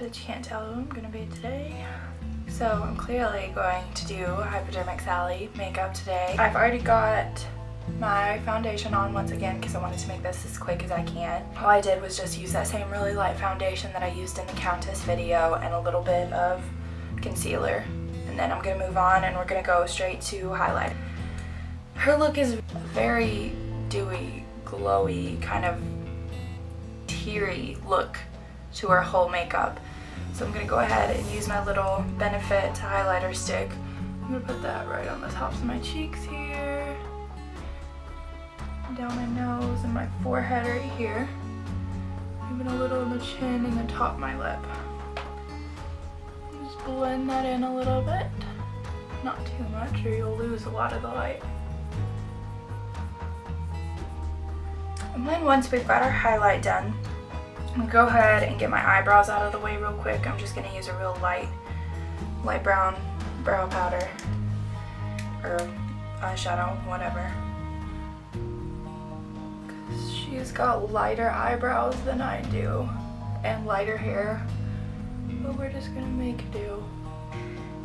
but you can't tell who I'm gonna be today. So I'm clearly going to do Hypodermic Sally makeup today. I've already got my foundation on once again because I wanted to make this as quick as I can. All I did was just use that same really light foundation that I used in the Countess video and a little bit of concealer. And then I'm gonna move on and we're gonna go straight to highlight. Her look is very dewy, glowy, kind of teary look to her whole makeup. So I'm gonna go ahead and use my little Benefit highlighter stick. I'm gonna put that right on the tops of my cheeks here, down my nose and my forehead right here, even a little in the chin and the top of my lip. Just blend that in a little bit, not too much or you'll lose a lot of the light. And then once we've got our highlight done, I'm gonna go ahead and get my eyebrows out of the way real quick. I'm just gonna use a real light brown brow powder or eyeshadow, whatever. Cause she's got lighter eyebrows than I do and lighter hair, but we're just gonna make do.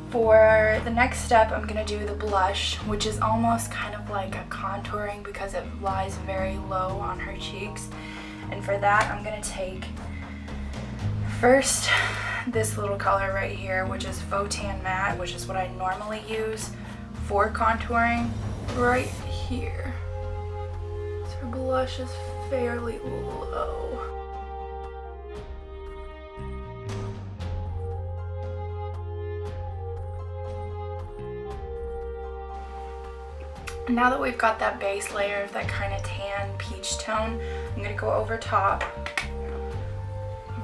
For the next step, I'm gonna do the blush, which is almost kind of like a contouring because it lies very low on her cheeks. And for that, I'm gonna take first this little color right here, which is Faux Tan Matte, which is what I normally use for contouring, right here. So her blush is fairly low. Now that we've got that base layer of that kind of tan peach tone, I'm gonna go over top,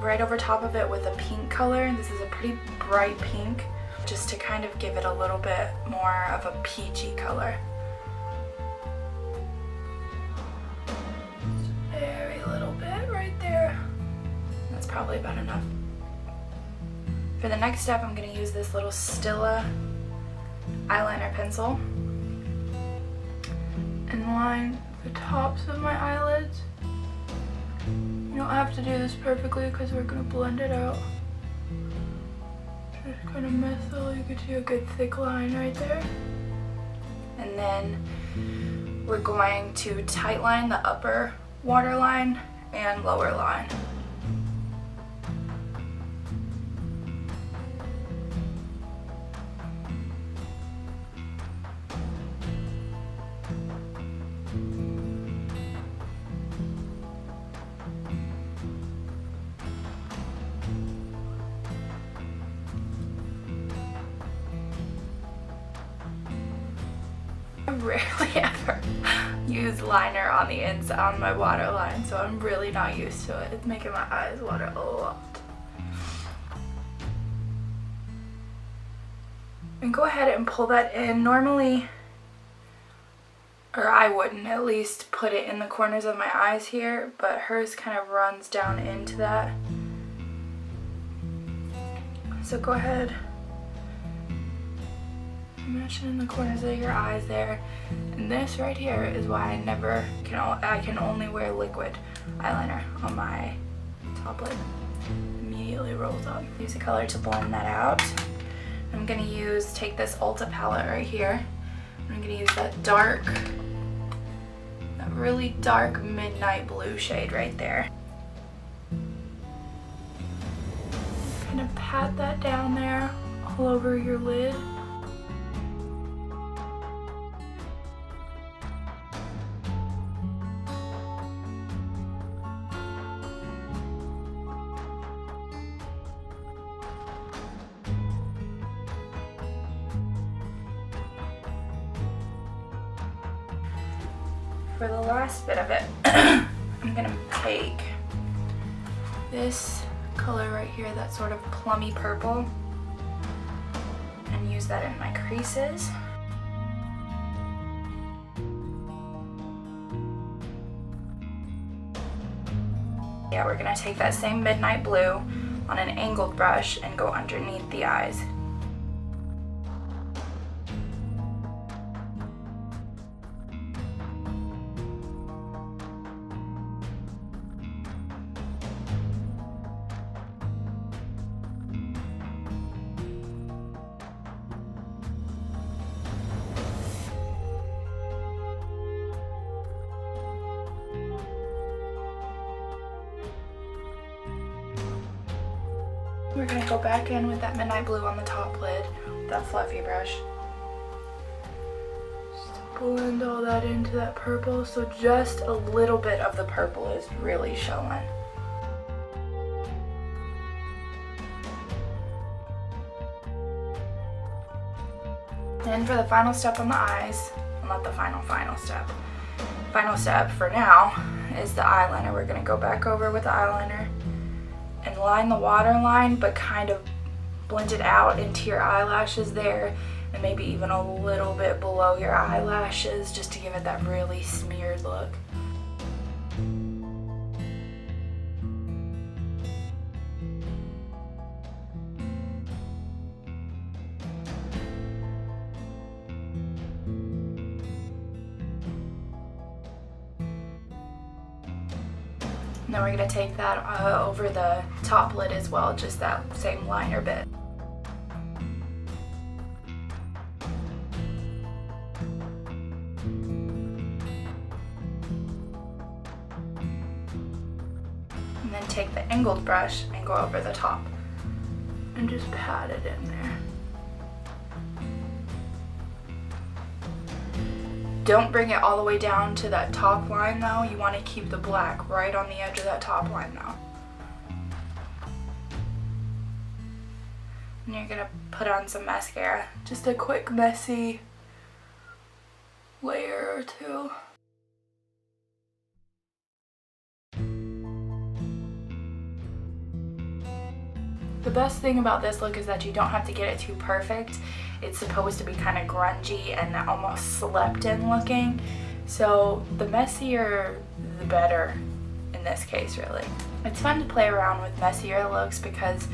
right over top of it with a pink color. This is a pretty bright pink, just to kind of give it a little bit more of a peachy color. Just a very little bit right there. That's probably about enough. For the next step, I'm gonna use this little Stila eyeliner pencil and line the tops of my eyelids. You don't have to do this perfectly because we're gonna blend it out. Just kind of mess so you can see a good thick line right there. And then we're going to tight line the upper waterline and lower line. I rarely ever use liner on the inside on my waterline, so I'm really not used to it. It's making my eyes water a lot. And go ahead and pull that in. Normally, or I wouldn't at least, put it in the corners of my eyes here, but hers kind of runs down into that. So go ahead, mesh it in the corners of your eyes there. And this right here is why I can only wear liquid eyeliner on my top lid. Immediately rolls up. Use a color to blend that out. I'm gonna take this Ulta palette right here. I'm gonna use that really dark midnight blue shade right there. Kind of pat that down there all over your lid. For the last bit of it, I'm gonna take this color right here, that sort of plummy purple, and use that in my creases. Yeah, we're gonna take that same midnight blue on an angled brush and go underneath the eyes. We're gonna go back in with that midnight blue on the top lid with that fluffy brush. Just blend all that into that purple, so just a little bit of the purple is really showing. Then for the final step on the eyes, well, not the final step. Final step for now is the eyeliner. We're gonna go back over with the eyeliner and line the waterline, but kind of blend it out into your eyelashes there, and maybe even a little bit below your eyelashes, just to give it that really smeared look. And then we're going to take that over the top lid as well, just that same liner bit. And then take the angled brush and go over the top and just pat it in there. Don't bring it all the way down to that top line though. You want to keep the black right on the edge of that top line though. And you're gonna put on some mascara. Just a quick messy layer or two. The best thing about this look is that you don't have to get it too perfect. It's supposed to be kind of grungy and almost slept in looking. So the messier, the better in this case, really. It's fun to play around with messier looks because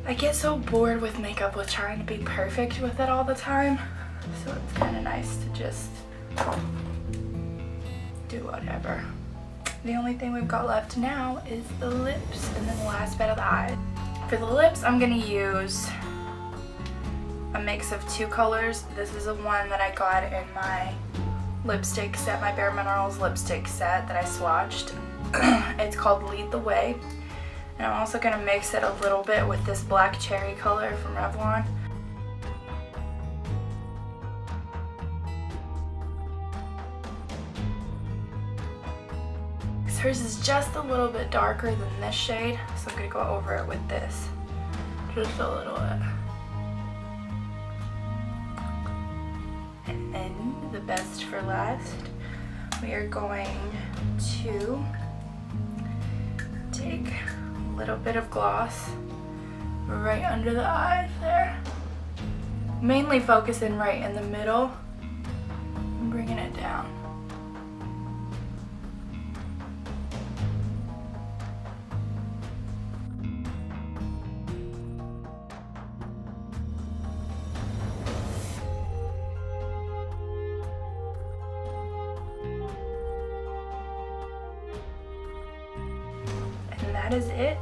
I get so bored with makeup with trying to be perfect with it all the time. So it's kind of nice to just do whatever. The only thing we've got left now is the lips and then the last bit of the eye. For the lips, I'm going to use a mix of two colors. This is the one that I got in my lipstick set, my Bare Minerals lipstick set that I swatched. It's called Lead the Way. And I'm also going to mix it a little bit with this black cherry color from Revlon. Hers is just a little bit darker than this shade, so I'm going to go over it with this. Just a little bit. And then the best for last, we are going to take a little bit of gloss right under the eyes there. Mainly focusing right in the middle and bringing it down. That is it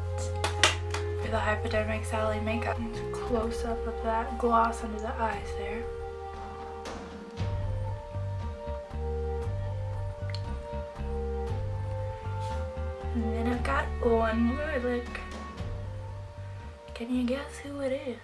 for the Hypodermic Sally makeup. Close up of that gloss under the eyes there. And then I've got one more look. Can you guess who it is?